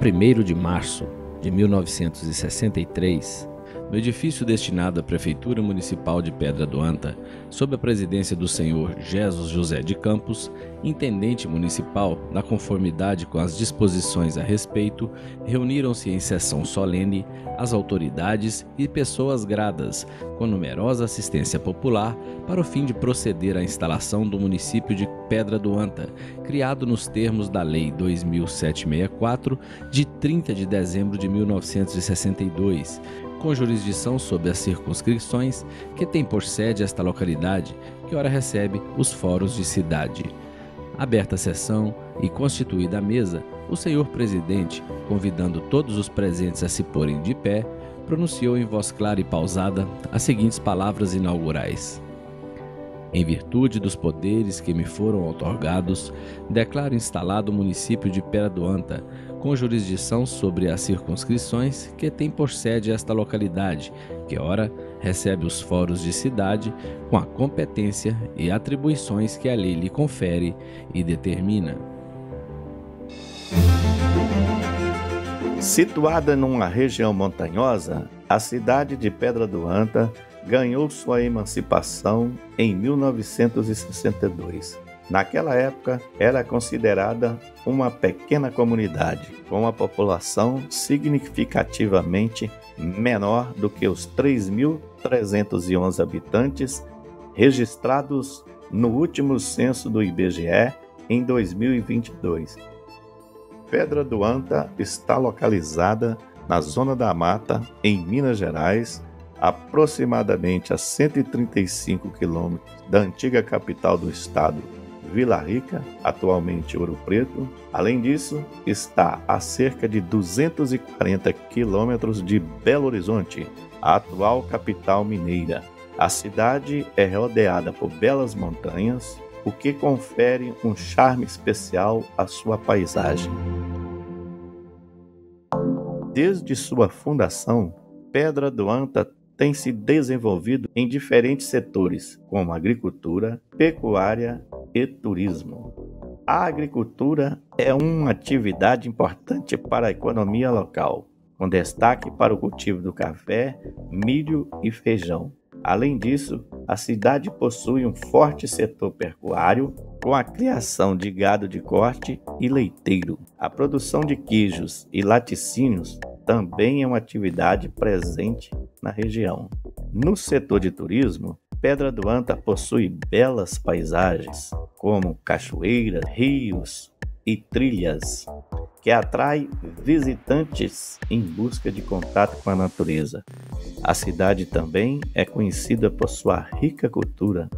1º de março de 1963, no edifício destinado à Prefeitura Municipal de Pedra do Anta, sob a presidência do senhor Jesus José de Campos, intendente municipal, na conformidade com as disposições a respeito, reuniram-se em sessão solene as autoridades e pessoas gradas, com numerosa assistência popular, para o fim de proceder à instalação do município de Pedra do Anta, criado nos termos da Lei 2764, de 30 de dezembro de 1962, com jurisdição sobre as circunscrições que tem por sede esta localidade, que ora recebe os fóruns de cidade. Aberta a sessão e constituída a mesa, o senhor presidente, convidando todos os presentes a se porem de pé, pronunciou em voz clara e pausada as seguintes palavras inaugurais: em virtude dos poderes que me foram outorgados, declaro instalado o município de Pedra do Anta, com jurisdição sobre as circunscrições que tem por sede esta localidade, que ora recebe os fóruns de cidade, com a competência e atribuições que a lei lhe confere e determina. Situada numa região montanhosa, a cidade de Pedra do Anta ganhou sua emancipação em 1962. Naquela época, era considerada uma pequena comunidade, com uma população significativamente menor do que os 3.311 habitantes registrados no último censo do IBGE em 2022. Pedra do Anta está localizada na Zona da Mata, em Minas Gerais, aproximadamente a 135 quilômetros da antiga capital do estado, Vila Rica, atualmente Ouro Preto. Além disso, está a cerca de 240 quilômetros de Belo Horizonte, a atual capital mineira. A cidade é rodeada por belas montanhas, o que confere um charme especial à sua paisagem. Desde sua fundação, Pedra do Anta tem se desenvolvido em diferentes setores, como agricultura, pecuária e turismo. A agricultura é uma atividade importante para a economia local, com destaque para o cultivo do café, milho e feijão. Além disso, a cidade possui um forte setor pecuário, com a criação de gado de corte e leiteiro. A produção de queijos e laticínios também é uma atividade presente na região. No setor de turismo, Pedra do Anta possui belas paisagens, como cachoeiras, rios e trilhas, que atrai visitantes em busca de contato com a natureza. A cidade também é conhecida por sua rica cultura,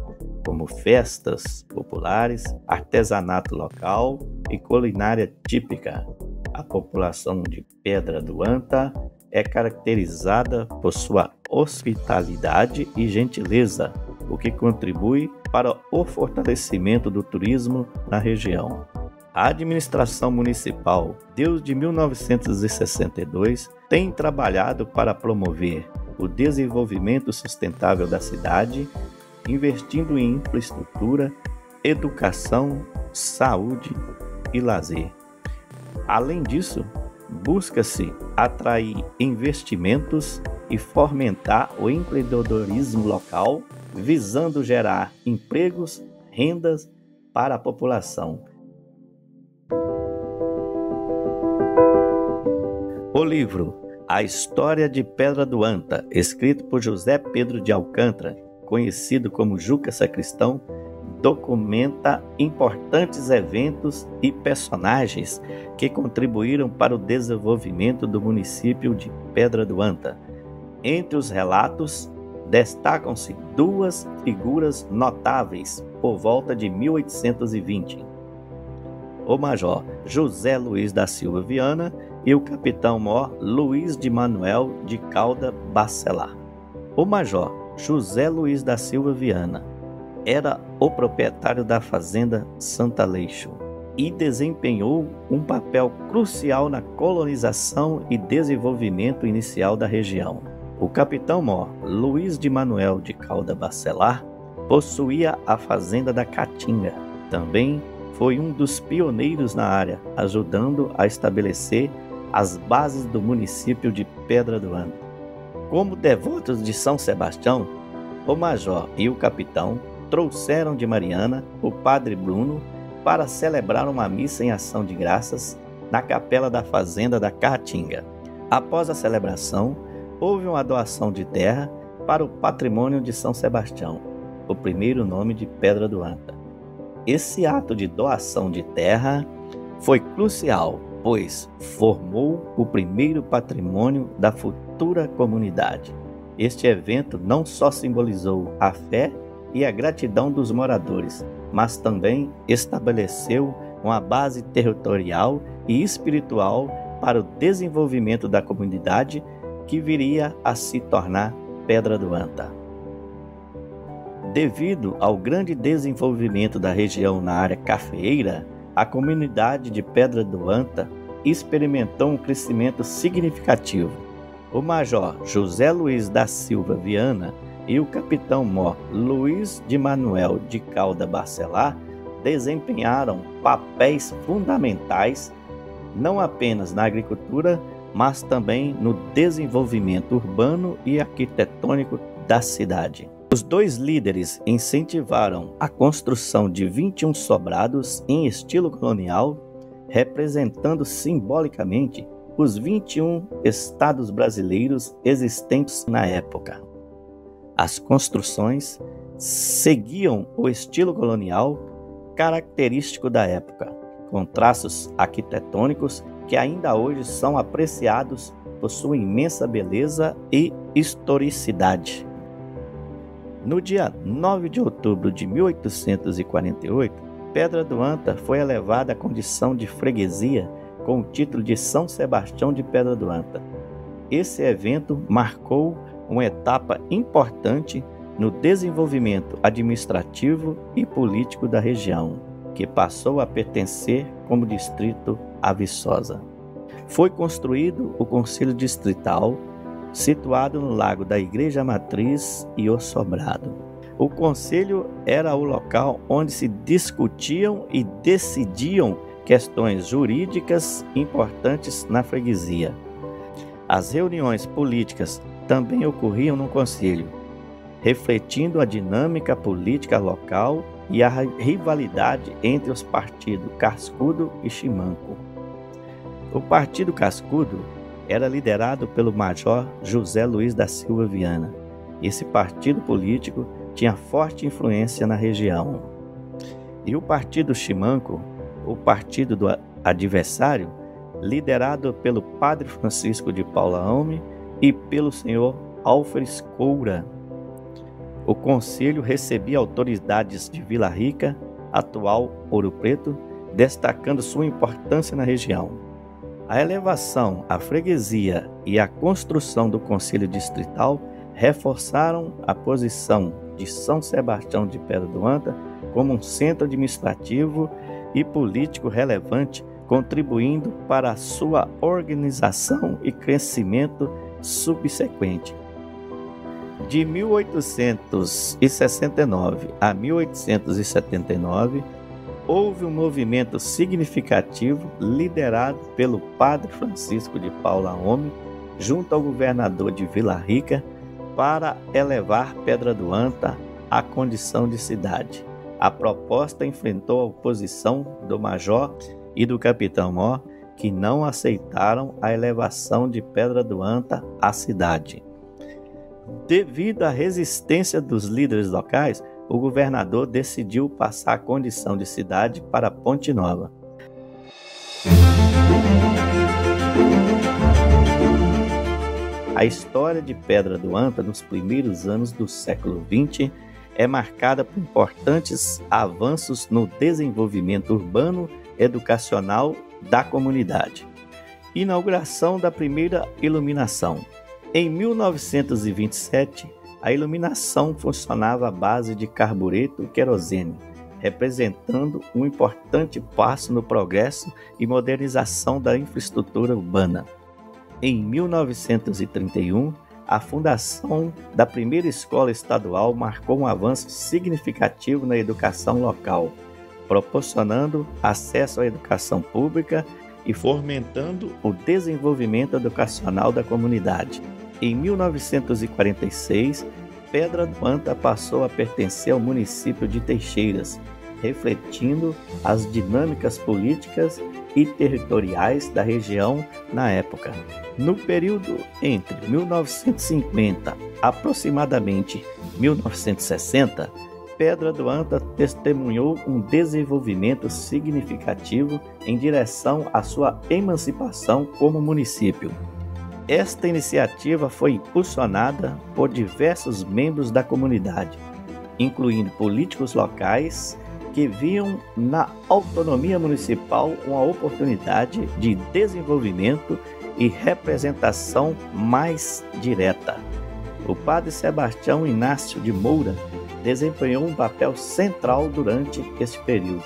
como festas populares, artesanato local e culinária típica. A população de Pedra do Anta é caracterizada por sua hospitalidade e gentileza, o que contribui para o fortalecimento do turismo na região. A administração municipal, desde 1962, tem trabalhado para promover o desenvolvimento sustentável da cidade, investindo em infraestrutura, educação, saúde e lazer. Além disso, busca-se atrair investimentos e fomentar o empreendedorismo local, visando gerar empregos, rendas para a população. O livro A História de Pedra do Anta, escrito por José Pedro de Alcântara, conhecido como Juca Sacristão, documenta importantes eventos e personagens que contribuíram para o desenvolvimento do município de Pedra do Anta. Entre os relatos, destacam-se duas figuras notáveis por volta de 1820. O Major José Luiz da Silva Viana e o Capitão-Mor Luiz de Manuel de Calda Bacelar. O Major José Luiz da Silva Viana era o proprietário da fazenda Santa Leixo e desempenhou um papel crucial na colonização e desenvolvimento inicial da região. O Capitão-Mor Luiz de Manuel de Calda Bacelar possuía a fazenda da Caatinga. Também foi um dos pioneiros na área, ajudando a estabelecer as bases do município de Pedra do Anta. Como devotos de São Sebastião, o major e o capitão trouxeram de Mariana o padre Bruno para celebrar uma missa em ação de graças na capela da fazenda da Caatinga. Após a celebração, houve uma doação de terra para o patrimônio de São Sebastião, o primeiro nome de Pedra do Anta. Esse ato de doação de terra foi crucial, pois formou o primeiro patrimônio da futura comunidade. Este evento não só simbolizou a fé e a gratidão dos moradores, mas também estabeleceu uma base territorial e espiritual para o desenvolvimento da comunidade que viria a se tornar Pedra do Anta. Devido ao grande desenvolvimento da região na área cafeeira, a comunidade de Pedra do Anta experimentou um crescimento significativo. O major José Luiz da Silva Viana e o capitão-mor Luiz de Manuel de Calda Bacelar desempenharam papéis fundamentais não apenas na agricultura, mas também no desenvolvimento urbano e arquitetônico da cidade. Os dois líderes incentivaram a construção de 21 sobrados em estilo colonial, representando simbolicamente os 21 estados brasileiros existentes na época. As construções seguiam o estilo colonial característico da época, com traços arquitetônicos que ainda hoje são apreciados por sua imensa beleza e historicidade. No dia 9 de outubro de 1848, Pedra do Anta foi elevada à condição de freguesia com o título de São Sebastião de Pedra do Anta. Esse evento marcou uma etapa importante no desenvolvimento administrativo e político da região, que passou a pertencer como distrito a Viçosa. Foi construído o Conselho Distrital, situado no Lago da Igreja Matriz e o Sobrado. O conselho era o local onde se discutiam e decidiam questões jurídicas importantes na freguesia. As reuniões políticas também ocorriam no conselho, refletindo a dinâmica política local e a rivalidade entre os partidos Cascudo e Chimanco. O Partido Cascudo era liderado pelo major José Luiz da Silva Viana. Esse partido político tinha forte influência na região. E o Partido Chimanco, o partido do adversário, liderado pelo padre Francisco de Paula Alme e pelo senhor Álvares Coura. O conselho recebia autoridades de Vila Rica, atual Ouro Preto, destacando sua importância na região. A elevação à freguesia e a construção do Conselho Distrital reforçaram a posição de São Sebastião de Pedra do Anta como um centro administrativo e político relevante, contribuindo para a sua organização e crescimento subsequente. De 1869 a 1879, houve um movimento significativo liderado pelo padre Francisco de Paula Alme, junto ao governador de Vila Rica, para elevar Pedra do Anta à condição de cidade. A proposta enfrentou a oposição do major e do capitão-mor, que não aceitaram a elevação de Pedra do Anta à cidade. Devido à resistência dos líderes locais, o governador decidiu passar a condição de cidade para Ponte Nova. A história de Pedra do Anta nos primeiros anos do século XX é marcada por importantes avanços no desenvolvimento urbano educacional da comunidade. Inauguração da primeira iluminação. Em 1927, a iluminação funcionava à base de carbureto e querosene, representando um importante passo no progresso e modernização da infraestrutura urbana. Em 1931, a fundação da primeira escola estadual marcou um avanço significativo na educação local, proporcionando acesso à educação pública e fomentando o desenvolvimento educacional da comunidade. Em 1946, Pedra do Anta passou a pertencer ao município de Teixeiras, refletindo as dinâmicas políticas e territoriais da região na época. No período entre 1950 aproximadamente 1960, Pedra do Anta testemunhou um desenvolvimento significativo em direção à sua emancipação como município. Esta iniciativa foi impulsionada por diversos membros da comunidade, incluindo políticos locais que viam na autonomia municipal uma oportunidade de desenvolvimento e representação mais direta. O padre Sebastião Inácio de Moura desempenhou um papel central durante este período,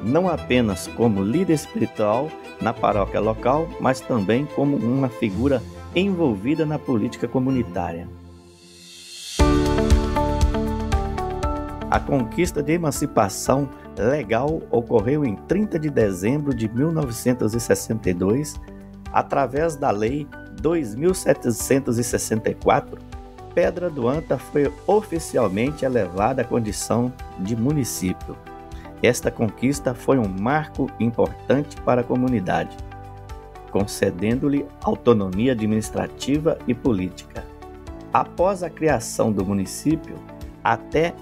não apenas como líder espiritual na paróquia local, mas também como uma figura envolvida na política comunitária. A conquista de emancipação legal ocorreu em 30 de dezembro de 1962, através da Lei 2.764, Pedra do Anta foi oficialmente elevada à condição de município. Esta conquista foi um marco importante para a comunidade, concedendo-lhe autonomia administrativa e política. Após a criação do município, até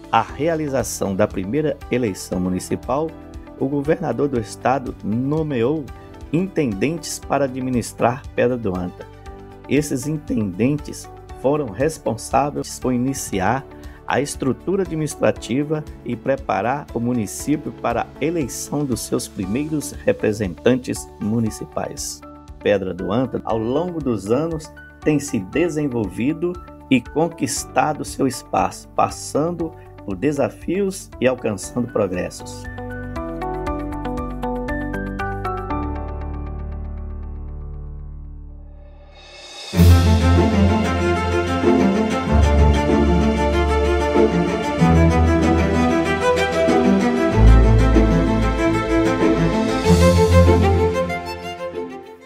a realização da primeira eleição municipal, o governador do estado nomeou intendentes para administrar Pedra do Anta. Esses intendentes foram responsáveis por iniciar a estrutura administrativa e preparar o município para a eleição dos seus primeiros representantes municipais. Pedra do Anta, ao longo dos anos, tem se desenvolvido e conquistado seu espaço, passando por desafios e alcançando progressos.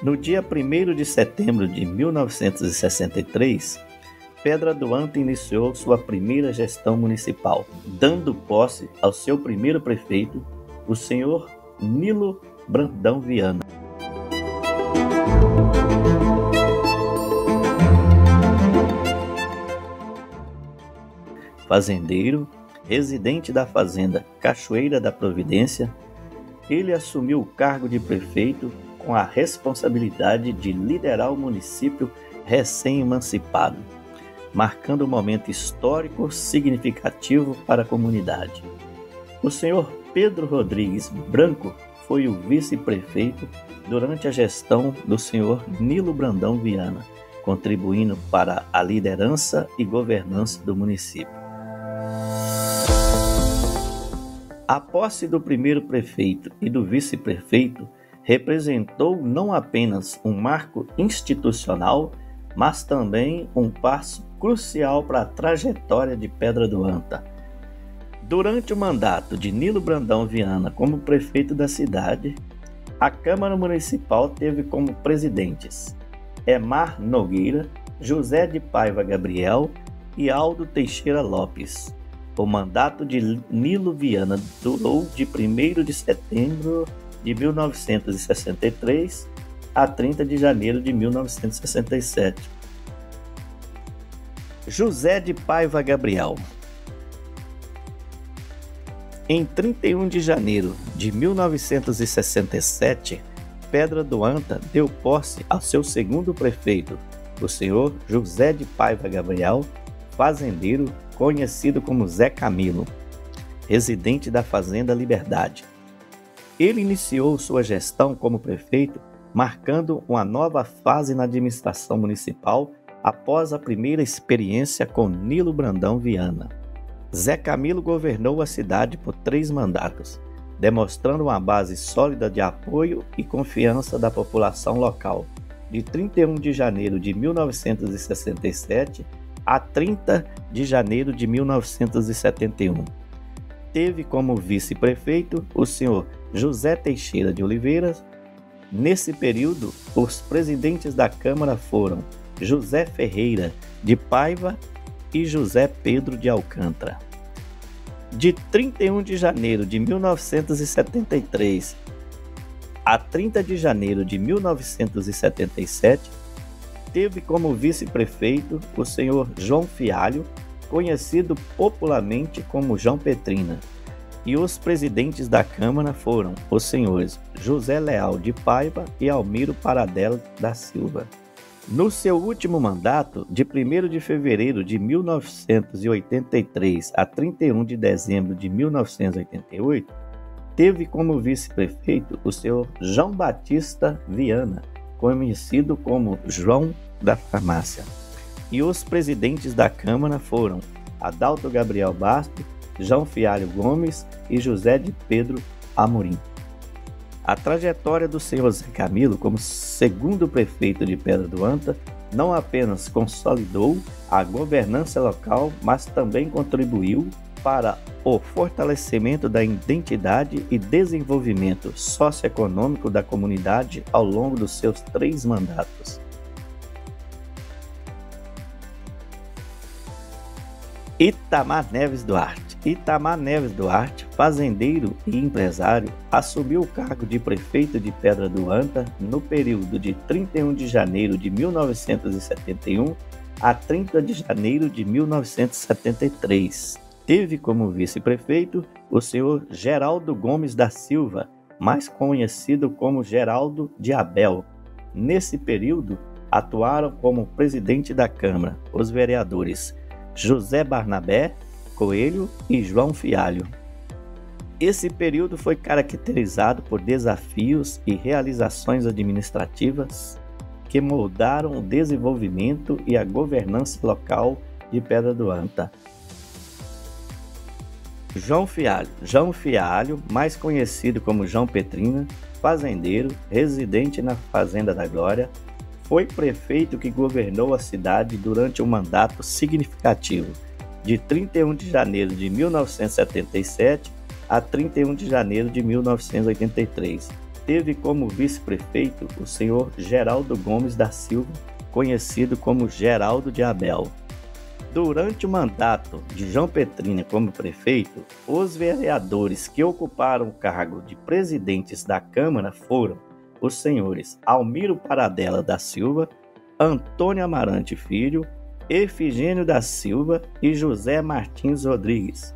No dia 1º de setembro de 1963, Pedra do Anta iniciou sua primeira gestão municipal, dando posse ao seu primeiro prefeito, o senhor Nilo Brandão Viana. Fazendeiro, residente da fazenda Cachoeira da Providência, ele assumiu o cargo de prefeito com a responsabilidade de liderar o município recém-emancipado, marcando um momento histórico significativo para a comunidade. O senhor Pedro Rodrigues Branco foi o vice-prefeito durante a gestão do senhor Nilo Brandão Viana, contribuindo para a liderança e governança do município. A posse do primeiro prefeito e do vice-prefeito representou não apenas um marco institucional, mas também um passo crucial para a trajetória de Pedra do Anta. Durante o mandato de Nilo Brandão Viana como prefeito da cidade, a Câmara Municipal teve como presidentes Emar Nogueira, José de Paiva Gabriel e Aldo Teixeira Lopes. O mandato de Nilo Viana durou de 1º de setembro de 1963 a 30 de janeiro de 1967. José de Paiva Gabriel. Em 31 de janeiro de 1967, Pedra do Anta deu posse ao seu segundo prefeito, o senhor José de Paiva Gabriel, fazendeiro conhecido como Zé Camilo, residente da Fazenda Liberdade. Ele iniciou sua gestão como prefeito, marcando uma nova fase na administração municipal após a primeira experiência com Nilo Brandão Viana. Zé Camilo governou a cidade por 3 mandatos, demonstrando uma base sólida de apoio e confiança da população local, de 31 de janeiro de 1967 a 30 de janeiro de 1971. Teve como vice-prefeito o senhor José Teixeira de Oliveira, Nesse período, os presidentes da Câmara foram José Ferreira de Paiva e José Pedro de Alcântara. De 31 de janeiro de 1973 a 30 de janeiro de 1977, teve como vice-prefeito o senhor João Fialho, conhecido popularmente como João Petrina, e os presidentes da Câmara foram os senhores José Leal de Paiva e Almiro Paradela da Silva. No seu último mandato, de 1º de fevereiro de 1983 a 31 de dezembro de 1988, teve como vice-prefeito o senhor João Batista Viana, conhecido como João da Farmácia. E os presidentes da Câmara foram Adalto Gabriel Bastos, João Fialho Gomes e José de Pedro Amorim. A trajetória do senhor Zé Camilo como segundo prefeito de Pedra do Anta não apenas consolidou a governança local, mas também contribuiu para o fortalecimento da identidade e desenvolvimento socioeconômico da comunidade ao longo dos seus 3 mandatos. Itamar Neves Duarte. Itamar Neves Duarte, fazendeiro e empresário, assumiu o cargo de prefeito de Pedra do Anta no período de 31 de janeiro de 1971 a 30 de janeiro de 1973. Teve como vice-prefeito o senhor Geraldo Gomes da Silva, mais conhecido como Geraldo de Abel. Nesse período, atuaram como presidente da Câmara os vereadores José Barnabé Coelho e João Fialho. Esse período foi caracterizado por desafios e realizações administrativas que moldaram o desenvolvimento e a governança local de Pedra do Anta. João Fialho, mais conhecido como João Petrina, fazendeiro, residente na Fazenda da Glória, foi prefeito que governou a cidade durante um mandato significativo, de 31 de janeiro de 1977 a 31 de janeiro de 1983. Teve como vice-prefeito o senhor Geraldo Gomes da Silva, conhecido como Geraldo de Abel. Durante o mandato de João Petrina como prefeito, os vereadores que ocuparam o cargo de presidentes da Câmara foram os senhores Almiro Paradela da Silva, Antônio Amarante Filho, Efigênio da Silva e José Martins Rodrigues.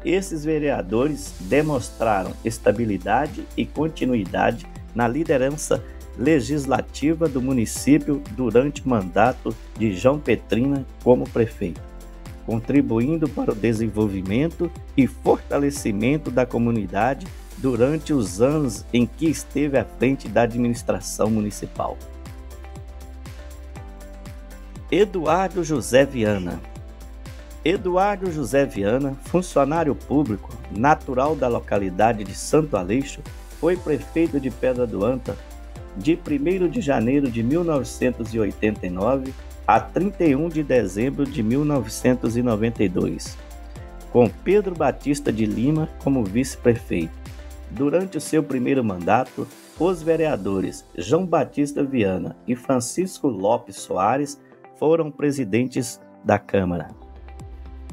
Esses vereadores demonstraram estabilidade e continuidade na liderança legislativa do município durante o mandato de João Petrina como prefeito, contribuindo para o desenvolvimento e fortalecimento da comunidade durante os anos em que esteve à frente da administração municipal. Eduardo José Viana. Eduardo José Viana, funcionário público, natural da localidade de Santo Aleixo, foi prefeito de Pedra do Anta de 1º de janeiro de 1989 a 31 de dezembro de 1992, com Pedro Batista de Lima como vice-prefeito. Durante o seu primeiro mandato, os vereadores João Batista Viana e Francisco Lopes Soares foram presidentes da Câmara.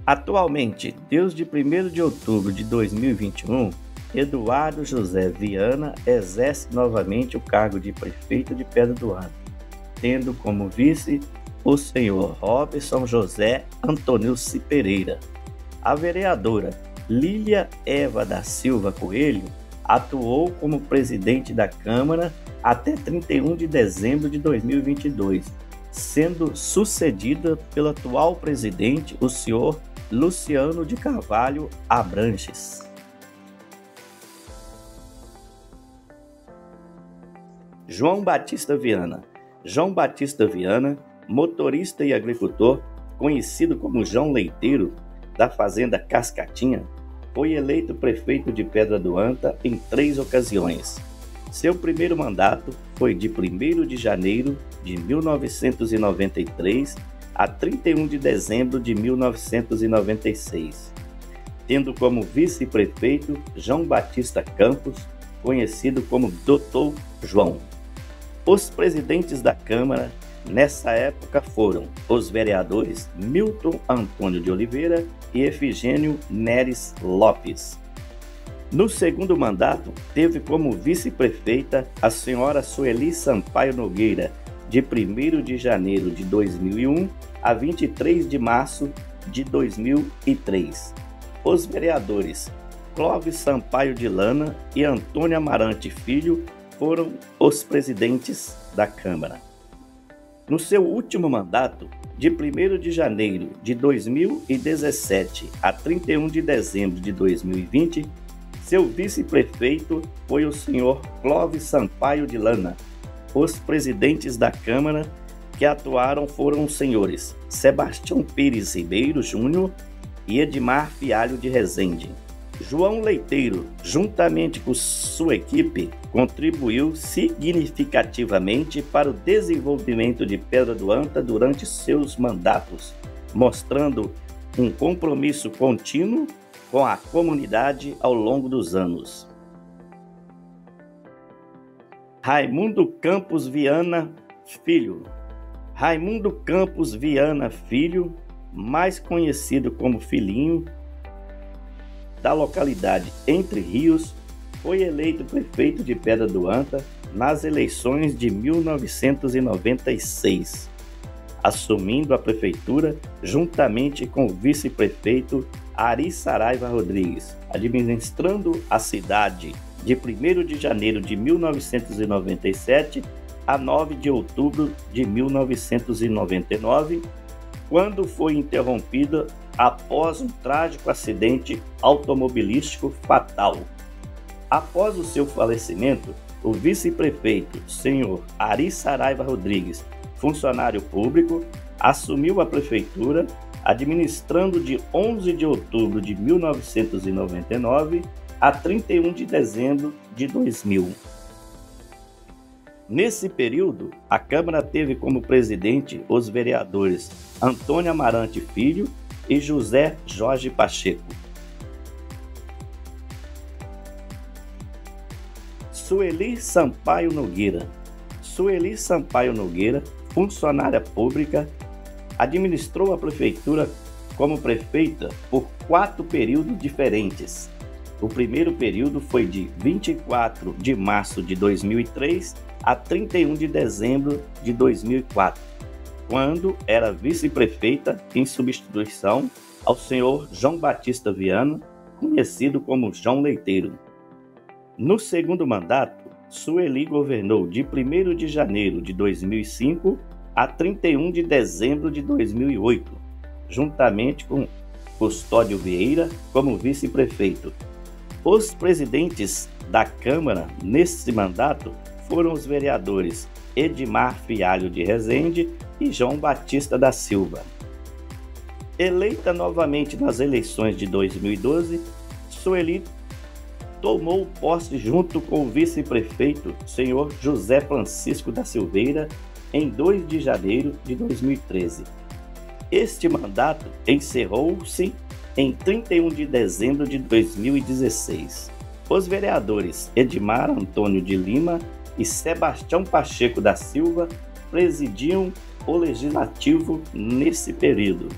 Atualmente, desde 1º de outubro de 2021, Eduardo José Viana exerce novamente o cargo de prefeito de Pedra do Anta, tendo como vice o senhor Robson José Antonilci Pereira. A vereadora Lília Eva da Silva Coelho atuou como presidente da Câmara até 31 de dezembro de 2022, sendo sucedida pelo atual presidente, o senhor Luciano de Carvalho Abranches. João Batista Viana. João Batista Viana, motorista e agricultor, conhecido como João Leiteiro, da Fazenda Cascatinha, foi eleito prefeito de Pedra do Anta em 3 ocasiões. Seu primeiro mandato foi de 1º de janeiro de 1993 a 31 de dezembro de 1996, tendo como vice-prefeito João Batista Campos, conhecido como Dr. João. Os presidentes da Câmara nessa época foram os vereadores Milton Antônio de Oliveira e Efigênio Neres Lopes. No segundo mandato, teve como vice-prefeita a senhora Sueli Sampaio Nogueira, de 1º de janeiro de 2001 a 23 de março de 2003. Os vereadores Clóvis Sampaio de Lana e Antônio Amarante Filho foram os presidentes da Câmara. No seu último mandato, de 1º de janeiro de 2017 a 31 de dezembro de 2020, seu vice-prefeito foi o senhor Clóvis Sampaio de Lana. Os presidentes da Câmara que atuaram foram os senhores Sebastião Pires Ribeiro Júnior e Edmar Fialho de Rezende. João Leiteiro, juntamente com sua equipe, contribuiu significativamente para o desenvolvimento de Pedra do Anta durante seus mandatos, mostrando um compromisso contínuo com a comunidade ao longo dos anos. Raimundo Campos Viana Filho. Raimundo Campos Viana Filho, mais conhecido como Filhinho, da localidade Entre Rios, foi eleito prefeito de Pedra do Anta nas eleições de 1996, assumindo a prefeitura juntamente com o vice-prefeito Ari Saraiva Rodrigues, administrando a cidade de 1º de janeiro de 1997 a 9 de outubro de 1999, quando foi interrompida após um trágico acidente automobilístico fatal. Após o seu falecimento, o vice-prefeito, senhor Ari Saraiva Rodrigues, funcionário público, assumiu a prefeitura, administrando de 11 de outubro de 1999 a 31 de dezembro de 2000. Nesse período, a Câmara teve como presidente os vereadores Antônio Amarante Filho e José Jorge Pacheco. Sueli Sampaio Nogueira. Sueli Sampaio Nogueira, funcionária pública, administrou a prefeitura como prefeita por 4 períodos diferentes. O primeiro período foi de 24 de março de 2003 a 31 de dezembro de 2004, quando era vice-prefeita em substituição ao senhor João Batista Viana, conhecido como João Leiteiro. No segundo mandato, Sueli governou de 1º de janeiro de 2005 a 31 de dezembro de 2008, juntamente com Custódio Vieira como vice-prefeito. Os presidentes da Câmara nesse mandato foram os vereadores Edmar Fialho de Rezende e João Batista da Silva. Eleita novamente nas eleições de 2012, Sueli tomou posse junto com o vice-prefeito, senhor José Francisco da Silveira, em 2 de janeiro de 2013. Este mandato encerrou-se em 31 de dezembro de 2016. Os vereadores Edmar Antônio de Lima e Sebastião Pacheco da Silva presidiam o Legislativo nesse período.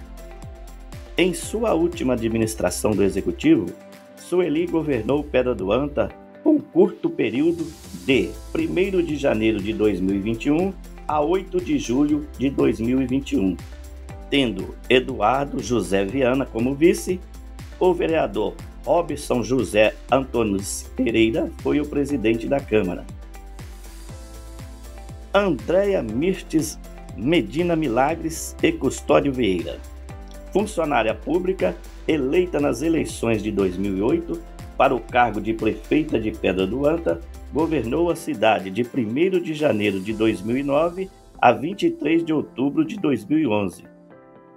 Em sua última administração do Executivo, Sueli governou Pedra do Anta por um curto período de 1º de janeiro de 2021 a 8 de julho de 2021, tendo Eduardo José Viana como vice. O vereador Robson José Antônio Pereira foi o presidente da Câmara. Andréia Mirtes Medina Milagres e Custódio Vieira, funcionária pública eleita nas eleições de 2008 para o cargo de prefeita de Pedra do Anta, governou a cidade de 1º de janeiro de 2009 a 23 de outubro de 2011.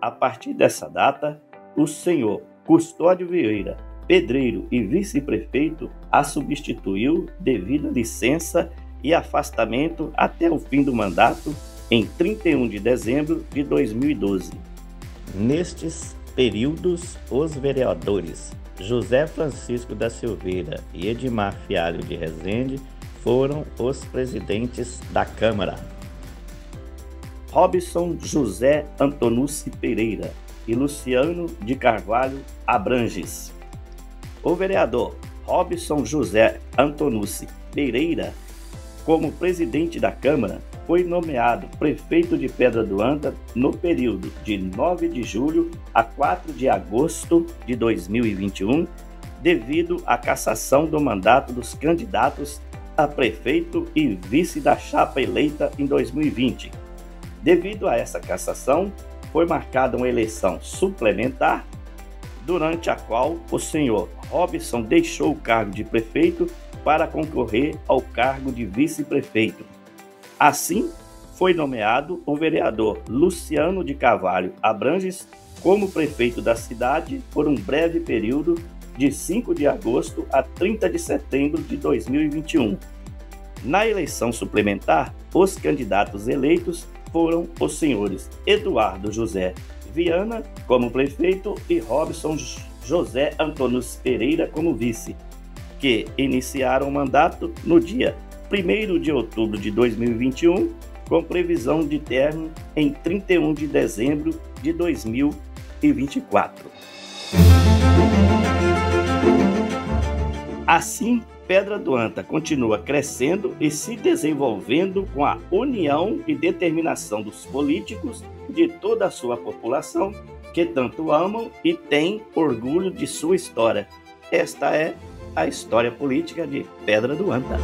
A partir dessa data, o senhor Custódio Vieira, pedreiro e vice-prefeito, a substituiu devido a licença e afastamento até o fim do mandato, em 31 de dezembro de 2012. Nestes períodos, os vereadores José Francisco da Silveira e Edmar Fialho de Rezende foram os presidentes da Câmara: Robson José Antonucci Pereira e Luciano de Carvalho Abranges. O vereador Robson José Antonucci Pereira, como presidente da Câmara, foi nomeado prefeito de Pedra do Anta no período de 9 de julho a 4 de agosto de 2021, devido à cassação do mandato dos candidatos a prefeito e vice da chapa eleita em 2020. Devido a essa cassação, foi marcada uma eleição suplementar, durante a qual o senhor Robson deixou o cargo de prefeito para concorrer ao cargo de vice-prefeito. Assim, foi nomeado o vereador Luciano de Carvalho Abranges como prefeito da cidade por um breve período de 5 de agosto a 30 de setembro de 2021. Na eleição suplementar, os candidatos eleitos foram os senhores Eduardo José Viana como prefeito e Robson José Antonucci Pereira como vice, que iniciaram o mandato no dia 1º de outubro de 2021, com previsão de término em 31 de dezembro de 2024. Assim, Pedra do Anta continua crescendo e se desenvolvendo com a união e determinação dos políticos de toda a sua população, que tanto amam e têm orgulho de sua história. Esta é a história política de Pedra do Anta.